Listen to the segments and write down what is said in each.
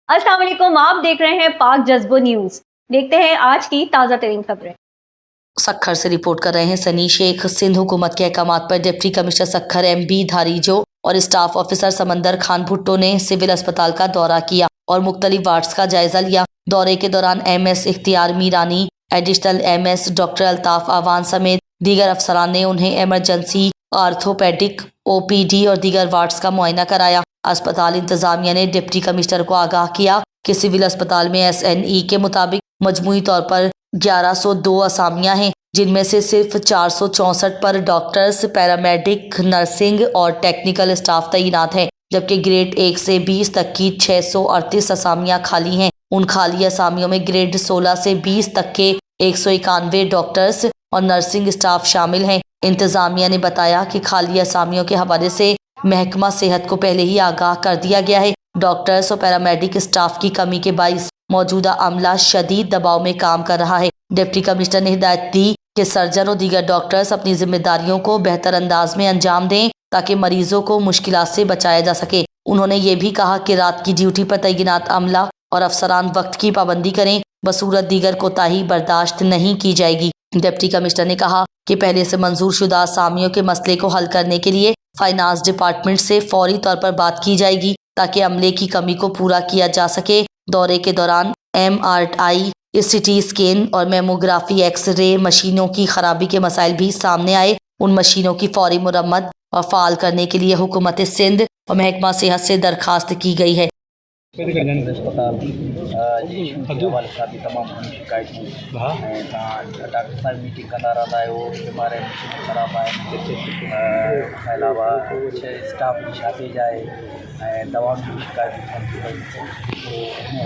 अस्सलाम वालेकुम, आप देख रहे हैं पाक जज्बो न्यूज। देखते हैं आज की ताज़ा तरीन खबरें। सक्खर से रिपोर्ट कर रहे हैं सनी शेख। सिंध हुकूमत के अहकाम पर डिप्टी कमिश्नर सक्खर MB धारीजो और स्टाफ ऑफिसर समंदर खान भुट्टो ने सिविल अस्पताल का दौरा किया और मुख्तलिफ वार्ड्स का जायजा लिया। दौरे के दौरान MS Ikhtiyar Mirani, additional MS doctor Altaf Awan समेत दीगर अफसरान ने उन्हें एमरजेंसी, आर्थोपेडिक, OPD और दीगर वार्ड्स का मुआयना कराया। अस्पताल इंतजामिया ने डिप्टी कमिश्नर को आगाह किया कि सिविल अस्पताल में SNE के मुताबिक मजमूई तौर पर 1102 असामियां हैं, जिनमें से सिर्फ 464 पर डॉक्टर्स, पैरामेडिक, नर्सिंग और टेक्निकल स्टाफ तैनात हैं, जबकि ग्रेड 1 से 20 तक की 638 असामियां खाली हैं। उन खाली असामियों में ग्रेड 16 से 20 तक के 191 डॉक्टर्स और नर्सिंग स्टाफ शामिल हैं। इंतजामिया ने बताया कि खाली असामियों के हवाले से महकमा सेहत को पहले ही आगाह कर दिया गया है। डॉक्टर्स और पैरामेडिक स्टाफ की कमी के बाइस मौजूदा अमला शदीद दबाव में काम कर रहा है। डिप्टी कमिश्नर ने हिदायत दी कि सर्जन और दीगर डॉक्टर्स अपनी जिम्मेदारियों को बेहतर अंदाज में अंजाम दें ताकि मरीजों को मुश्किलात से बचाया जा सके। उन्होंने ये भी कहा कि रात की ड्यूटी पर तैनात अमला और अफसरान वक्त की पाबंदी करें, बसूरत दीगर कोताही बर्दाश्त नहीं की जाएगी। डिप्टी कमिश्नर ने कहा कि पहले से मंजूर शुदा असामियों के मसले को हल करने के लिए फाइनेंस डिपार्टमेंट से फौरी तौर पर बात की जाएगी ताकि अमले की कमी को पूरा किया जा सके। दौरे के दौरान MRI, CT स्कैन और मेमोग्राफी एक्सरे मशीनों की खराबी के मसाइल भी सामने आए। उन मशीनों की फौरी मुरम्मत और फाल करने के लिए हुकूमत सिंध और महकमा सेहत से दरखास्त की गई है। अस्पताल हवाले सां बि तमामु घणी शिकायतूं डॉक्टर साहिब मीटिंग कंदा रहंदा आहियो, बीमार मशीन ख़राबु आहे, खां अलावा स्टाफ जी शार्टेज आहे ऐं दवाउनि जी शिकायतूं।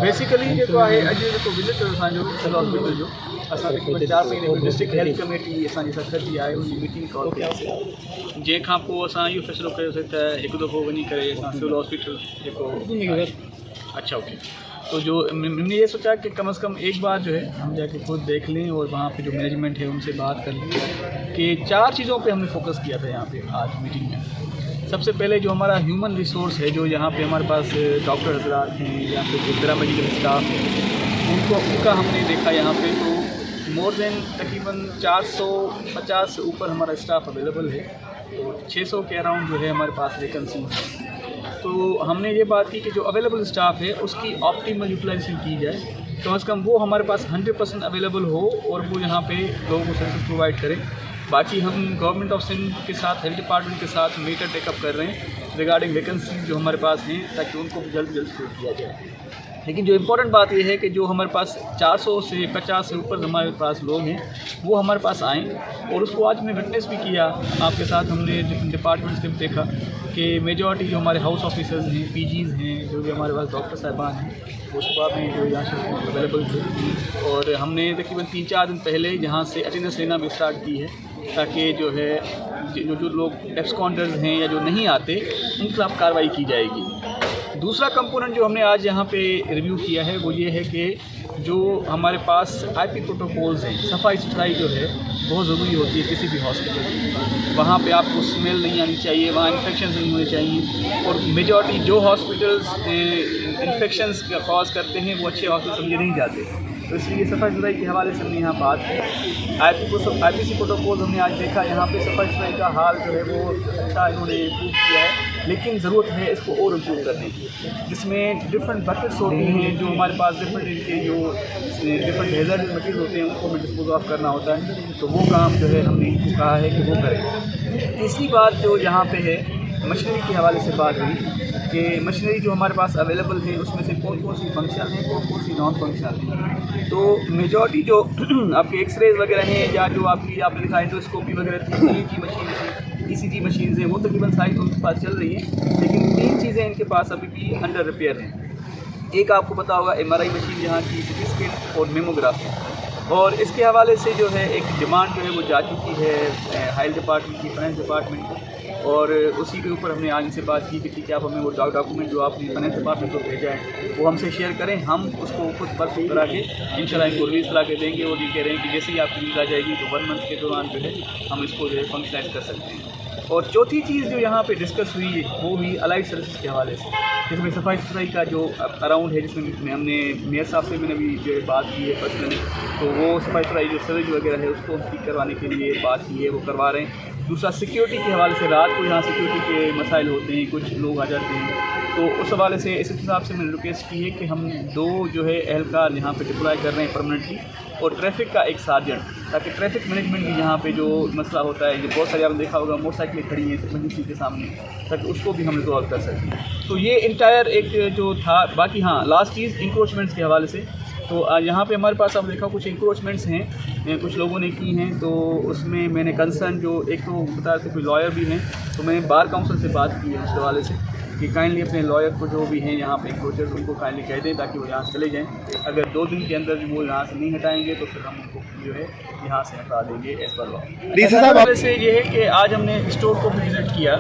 बेसिकली जेको आहे अॼु जेको विज़िट असांजो सिविल हॉस्पिटल जो असां 4 महीने डिस्ट्रिक्ट हेल्थ कमेटी असांजी सक्खर जी आहे, उनजी मीटिंग कॉल कईसीं। जंहिंखां पोइ असां इहो फ़ैसिलो कयोसीं त हिकु दफ़ो वञी करे असां सिविल हॉस्पिटल जेको अच्छा ओके, तो जो हमने ये सोचा कि कम से कम एक बार जो है हम जाके खुद देख लें और वहाँ पे जो मैनेजमेंट है उनसे बात कर लें कि 4 चीज़ों पे हमने फोकस किया था यहाँ पे आज मीटिंग में। सबसे पहले जो हमारा ह्यूमन रिसोर्स है, जो यहाँ पे हमारे पास डॉक्टर हजरात हैं या फिर जो पैरामेडिकल स्टाफ है, उनका हमने देखा यहाँ पे तो मोर देन तकरीबन 450 से ऊपर हमारा स्टाफ अवेलेबल है, तो 600 के अराउंड जो है हमारे पास वैकेंसी है। तो हमने ये बात की कि जो अवेलेबल स्टाफ है उसकी ऑप्टिमल यूटिलाइजेशन की जाए, कम से कम वो हमारे पास 100% अवेलेबल हो और वो यहाँ पे लोगों को सर्विस प्रोवाइड करें। बाकी हम गवर्नमेंट ऑफ सिंध के साथ, हेल्थ डिपार्टमेंट के साथ मीटर टेकअप कर रहे हैं रिगार्डिंग वैकेंसी जो हमारे पास हैं, ताकि उनको जल्द फिल किया जाए। लेकिन जो इम्पोर्टेंट बात यह है कि जो हमारे पास 400 से 50 से ऊपर हमारे पास लोग हैं वो हमारे पास आएँ, और उसको आज मैं विटनेस भी किया आपके साथ। हमने डिपार्टमेंट से देखा कि मेजॉरिटी जो हमारे हाउस ऑफिसर्स हैं, PGs हैं, जो भी हमारे पास डॉक्टर साहिबान हैं, वो सुबह में जो यहाँ से अवेलेबल थे, और हमने तकरीबन 3-4 दिन पहले यहाँ से अटेंडेंस लेना भी स्टार्ट की है, ताकि जो है जो लोग एब्सकॉन्डर्स हैं या जो नहीं आते उन खिलाफ कार्रवाई की जाएगी। दूसरा कंपोनेंट जो हमने आज यहाँ पे रिव्यू किया है वो ये है कि जो हमारे पास IP प्रोटोकॉल्स हैं, सफाई सुथराई जो है बहुत ज़रूरी होती है किसी भी हॉस्पिटल में। वहाँ पे आपको स्मेल नहीं आनी चाहिए, वहाँ इन्फेक्शन नहीं होने चाहिए, और मेजॉरिटी जो हॉस्पिटल्स इन्फेक्शंस का कॉज करते हैं वो अच्छे हॉस्पिटल समझे नहीं जाते। तो इसलिए सफाई सुथराई के हवाले से हमने यहाँ बात की। IPC प्रोटोकॉल हमने आज देखा, यहाँ पे सफाई सुथराई का हाल जो है वो अच्छा इन्होंने इम्प्रूव किया है, लेकिन ज़रूरत है इसको और इम्प्रूव करने की, जिसमें डिफरेंट बकेट्स होती हैं जो हमारे पास डिफरेंट इनके जो डिफरेंट हैज़ार्डस मटीरियल होते हैं उनको हमें डिस्पोज ऑफ करना होता है, तो वो काम जो है हमने इनको कहा है कि वो करें। तीसरी बात जो यहाँ पे है, मशीनरी के हवाले से बात हुई कि मशीनरी जो हमारे पास अवेलेबल है उसमें से कौन कौन सी फंक्शनल है, कौन कौन सी नॉन फंक्शनल है। तो मेजॉरिटी जो आपके एक्सरेज वगैरह हैं या जो आपने लिखा एंडोस्कोपी वगैरह थी की मशीन, ECG मशीन्स हैं, वो तकरीबन सारी उनके पास चल रही हैं, लेकिन 3 चीज़ें इनके पास अभी भी अंडर रिपेयर हैं। एक आपको पता होगा MRI मशीन यहाँ की, CT स्कैन और मेमोग्राफी, और इसके हवाले से जो है एक डिमांड जो है वो जा चुकी है हेल्थ डिपार्टमेंट की, फाइनेंस डिपार्टमेंट की, और उसी के ऊपर हमने आज से बात की कि ठीक है आप हमें वो डॉक्यूमेंट जो आपने फाइनेंस डिपार्टमेंट को भेजा है वो हमसे शेयर करें, हम उसको खुद परफेक्ट करा के इंशाल्लाह इनको रिलीज़ करा के देंगे। और ये कह रहे हैं कि जैसे ही आपकी न्यूज़ आ जाएगी तो 1 मंथ के दौरान जो है हम इसको जो है फंक्शनलाइज कर सकते हैं। और चौथी चीज़ जो यहाँ पे डिस्कस हुई वो हुई अलाइड सर्विसेज के हवाले से, जिसमें सफाई सुथराई का जो अराउंड है, जिसमें हमने मेयर साहब से मैंने भी जो बात की है पर्सनली, तो वो सफाई सुथराई जो सर्विस वगैरह है उसको ठीक करवाने के लिए बात की है, वो करवा रहे हैं। दूसरा सिक्योरिटी के हवाले से, रात को यहाँ सिक्योरिटी के मसाइल होते हैं, कुछ लोग आ जाते हैं, तो उस हवाले से इस हिसाब से मैंने रिक्वेस्ट की है कि हम 2 जो है एहलकार यहाँ पे डिप्लॉय कर रहे हैं परमानेंटली, और ट्रैफिक का एक सार्जेंट, ताकि ट्रैफिक मैनेजमेंट की यहाँ पे जो मसला होता है, जो बहुत सारी आपने देखा होगा मोटरसाइकिलें खड़ी हैं मजिस्ट्रेट के सामने, ताकि उसको भी हम रिजॉल्व कर सकें। तो ये इंटायर एक जो था। बाकी हाँ, लास्ट चीज़ इंक्रोचमेंट्स के हवाले से, तो यहाँ पे हमारे पास आप देखा कुछ इंक्रोचमेंट्स हैं, कुछ लोगों ने की हैं, तो उसमें मैंने कंसर्न जो एक तो बता रहे थे कोई लॉयर भी हैं, तो मैंने बार काउंसिल से बात की है उस हवाले से कि काइंडली अपने लॉयर को जो भी हैं यहाँ पे इंक्रोचर्स, उनको काइंडली कह दें ताकि वो यहाँ से चले जाएँ। अगर 2 दिन के अंदर वो यहाँ से नहीं हटाएंगे तो फिर हम उनको जो है यहाँ से हटा देंगे एज पर लॉ। वैसे ये है कि आज हमने स्टोर को भी विज़िट किया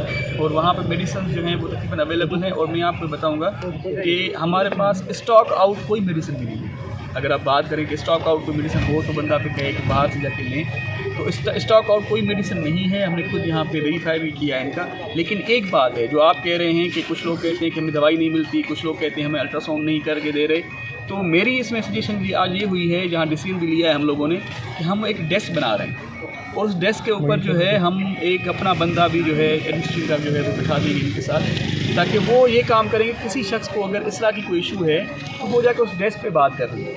और वहाँ पर मेडिसिन जो हैं वो तकरीबन अवेलेबल हैं, और मैं आपको बताऊँगा कि हमारे पास स्टॉक आउट कोई मेडिसिन भी नहीं है। अगर आप बात करें कि स्टॉक आउट कोई मेडिसिन हो तो बंदा पे कहे कि बाहर से जाके लें, तो स्टॉक आउट कोई मेडिसिन नहीं है। हमने खुद यहाँ पे वेरीफाई भी किया है इनका। लेकिन एक बात है जो आप कह रहे हैं कि कुछ लोग कहते हैं कि हमें दवाई नहीं मिलती, कुछ लोग कहते हैं हमें अल्ट्रासाउंड नहीं करके दे रहे, तो मेरी इसमें सजेशन भी आज ये हुई है, जहाँ डिसीजन भी लिया है हम लोगों ने, कि हम एक डेस्क बना रहे हैं और उस डेस्क के ऊपर जो है हम एक अपना बंदा भी जो है एडमिनिस्ट्रेशन का जो है वो बिठा देंगे इनके साथ, ताकि वो ये काम करेंगे किसी शख्स को अगर इस तरह की कोई इशू है तो वो जाकर उस डेस्क पे बात कर रही है,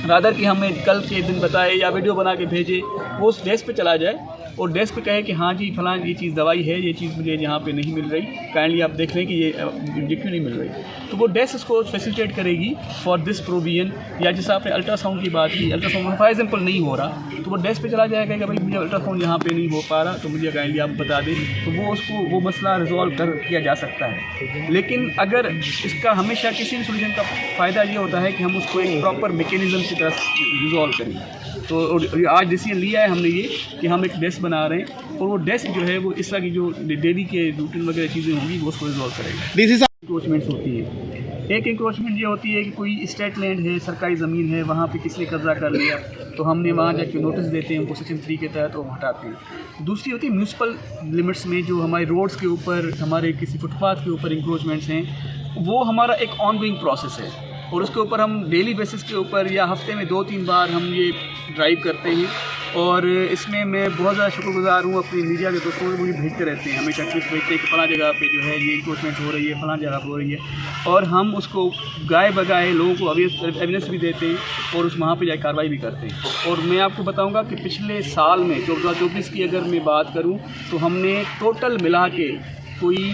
रादर कि हमें कल के दिन बताए या वीडियो बना के भेजे, वो उस डेस्क पे चला जाए और डेस्क पे कहे कि हाँ जी फलां ये चीज़ दवाई है, ये चीज़ मुझे यहाँ पे नहीं मिल रही, काइंडली आप देख लें कि ये क्यों नहीं मिल रही, तो वो डेस्क इसको फैसिलिटेट करेगी फॉर दिस प्रोविजन। या जैसे आपने अल्ट्रासाउंड की बात की, अल्ट्रासाउंड फॉर एग्जाम्पल नहीं हो रहा तो वो डेस्क पे चला जाएगा कि भाई मुझे अल्ट्रासाउंड यहाँ पे नहीं हो पा रहा, तो मुझे काइंडली आप बता दें, तो वो उसको वो मसला रिजॉल्व किया जा सकता है। लेकिन अगर इसका हमेशा किसी भी सोल्यूशन का फ़ायदा ये होता है कि हम उसको एक प्रॉपर मैकेनिज़्म की तरह रिजॉल्व करें। तो आज डिसीजन लिया है हमने ये कि हम एक डेस्क बना रहे हैं और वो डेस्क जो है वो इस तरह की जो डेली के रूटीन वगैरह चीज़ें होंगी वो उसको रिजॉल्व करेगा। इंक्रोचमेंट्स होती है, एक इंक्रोचमेंट ये होती है कि कोई स्टेट लैंड है, सरकारी ज़मीन है, वहाँ पे किसी ने कब्जा कर लिया तो हमने वहाँ जाके नोटिस देते हैं उनको सेक्शन 3 के तहत, वो हटाते हैं। दूसरी होती है म्यूनसिपल लिमिट्स में जो हमारे रोड्स के ऊपर, हमारे किसी फुटपाथ के ऊपर इंक्रोचमेंट्स हैं, वो हमारा एक ऑनगोइंग प्रोसेस है और उसके ऊपर हम डेली बेसिस के ऊपर या हफ्ते में 2-3 बार हम ये ड्राइव करते हैं। और इसमें मैं बहुत ज़्यादा शुक्रगुजार हूँ अपनी मीडिया के दोस्तों को, मुझे भेजते रहते हैं, हमेशा क्लिप्स भेजते हैं कि फलां जगह पे जो है ये इंक्रोचमेंट हो रही है, फलां जगह हो रही है, और हम उसको गाए बगाए लोगों को एविडेंस भी देते हैं और उस वहाँ पे जाकर कार्रवाई भी करते हैं। और मैं आपको बताऊँगा कि पिछले साल में 2024 की अगर मैं बात करूँ तो हमने टोटल मिला के कोई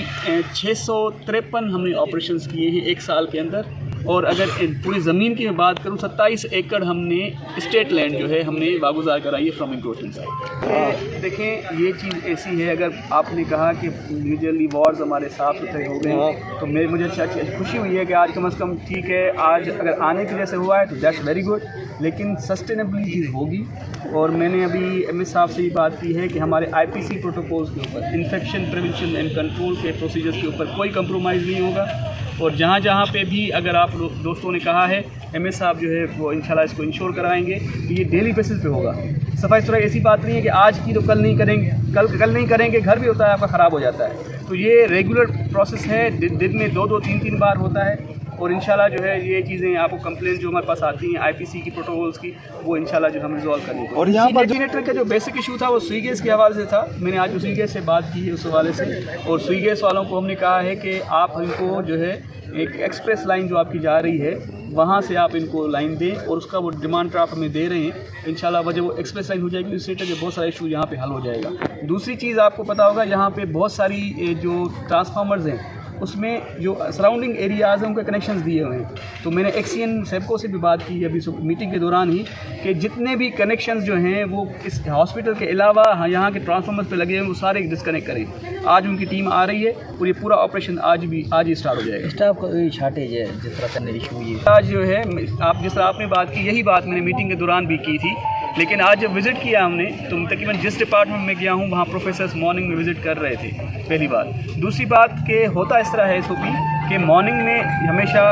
653 हमने ऑपरेशंस किए हैं एक साल के अंदर। और अगर पूरी ज़मीन की मैं बात करूँ 27 एकड़ हमने स्टेट लैंड जो है हमने वागुजार कराई है फ्रॉम इंक्रोचमेंट साइड। देखें ये चीज़ ऐसी है, अगर आपने कहा कि मेजरली वार्ड्स हमारे साफ सुथरे हो गए तो मुझे अच्छा खुशी हुई है कि आज कम से कम ठीक है, आज अगर आने की जैसे हुआ है तो दैट्स वेरी गुड, लेकिन सस्टेनेबली चीज़ होगी। और मैंने अभी एमएस साहब से ये बात की है कि हमारे आईपीसी प्रोटोकॉल्स के ऊपर, इन्फेक्शन प्रिवेंशन एंड कंट्रोल के प्रोसीजर्स के ऊपर कोई कंप्रोमाइज़ नहीं होगा। और जहाँ जहाँ पे भी अगर आप दोस्तों ने कहा है एमएस साहब जो है वो इंशाल्लाह इसको इंश्योर कराएंगे कि ये डेली बेसिस पे होगा। सफाई सुथराई ऐसी बात नहीं है कि आज की तो कल नहीं करेंगे, कल नहीं करेंगे, घर भी होता है आपका ख़राब हो जाता है। तो ये रेगुलर प्रोसेस है, दिन में 2-2, 3-3 बार होता है। और इंशाल्लाह जो है ये चीज़ें आपको कंप्लेंट जो हमारे पास आती हैं आईपीसी की प्रोटोकॉल्स की, वो इंशाल्लाह जो हम रिजॉल्व करेंगे। और यहाँ पर जनरेटर का जो बेसिक इशू था वो स्वीगेस के हवाले से था, मैंने आज स्वीगेस से बात की है उस हवाले से, और स्वीगेस वालों को हमने कहा है कि आप इनको जो है एक एक्सप्रेस लाइन जो आपकी जा रही है वहाँ से आप इनको लाइन दें, और उसका वो डिमांड ड्राफ्ट हमें दे रहे हैं। इंशाल्लाह वजह वो एक्सप्रेस लाइन हो जाएगी, उससे बहुत सारा इशू यहाँ पे हल हो जाएगा। दूसरी चीज़ आपको पता होगा यहाँ पे बहुत सारी जो ट्रांसफार्मर्स हैं उसमें जो सराउंडिंग एरियाज़ हैं उनके कनेक्शंस दिए हुए हैं। तो मैंने एक्सीएन सेबको से भी बात की अभी मीटिंग के दौरान ही कि जितने भी कनेक्शंस जो हैं वो इस हॉस्पिटल के अलावा यहाँ के ट्रांसफार्मर्स पे लगे हैं वो सारे डिस्कनेक्ट करें। आज उनकी टीम आ रही है और ये पूरा ऑपरेशन आज ही स्टार्ट हो जाएगा। स्टाफ का शार्टेज है जिस तरह का इशू ये आज जो है आप जिस तरह आपने बात की, यही बात मैंने मीटिंग के दौरान भी की थी। लेकिन आज जब विज़िट किया हमने तो तकरीबन जिस डिपार्टमेंट में गया हूँ वहाँ प्रोफेसर्स मॉर्निंग में विज़िट कर रहे थे, पहली बात। दूसरी बात कि होता इस तरह है एसओपी कि मॉर्निंग में हमेशा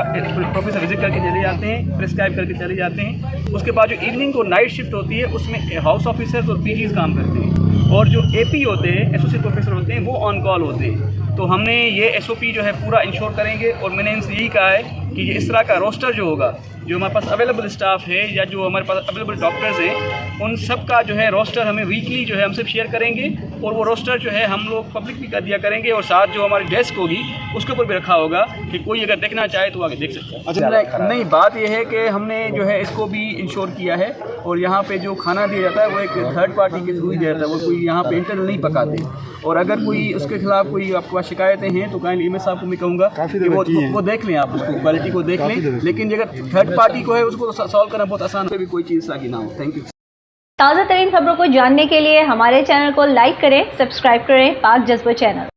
प्रोफेसर विज़िट करके चले जाते हैं, प्रिस्क्राइब करके चले जाते हैं। उसके बाद जो इवनिंग को नाइट शिफ्ट होती है उसमें हाउस ऑफिसर्स और पीजीज काम करते हैं, और जो एपी होते हैं, एसोसिएट प्रोफेसर होते हैं, वो ऑन कॉल होते हैं। तो हमने ये एसओपी जो है पूरा इंश्योर करेंगे और मैंने इनसे यही कहा है कि इस तरह का रोस्टर जो होगा, जो हमारे पास अवेलेबल स्टाफ है या जो हमारे पास अवेलेबल डॉक्टर्स हैं, उन सब का जो है रोस्टर हमें वीकली जो है हमसे शेयर करेंगे और वो रोस्टर जो है हम लोग पब्लिक भी कर दिया करेंगे और साथ जो हमारी डेस्क होगी उसके ऊपर भी रखा होगा कि कोई अगर देखना चाहे तो आगे देख सकता है। अच्छा, नहीं, बात यह है कि हमने जो है इसको भी इंश्योर किया है और यहाँ पे जो खाना दिया जाता है वो एक थर्ड पार्टी के थ्रू ही दिया जाता है, वो कोई यहाँ पे इंटरनल नहीं पकाते। और अगर कोई उसके खिलाफ कोई आपके पास शिकायतें हैं तो काइंडली मैं साहब को मैं कहूँगा कि वो देख लें, आप उसको क्वालिटी को देख लें, लेकिन अगर थर्ड पार्टी को है उसको सॉल्व करना बहुत आसान है, भी कोई चीज़ आगे ना हो। Thank you. ताज़ा तरीन खबरों को जानने के लिए हमारे चैनल को लाइक करें, सब्सक्राइब करें पाक जज्बा चैनल।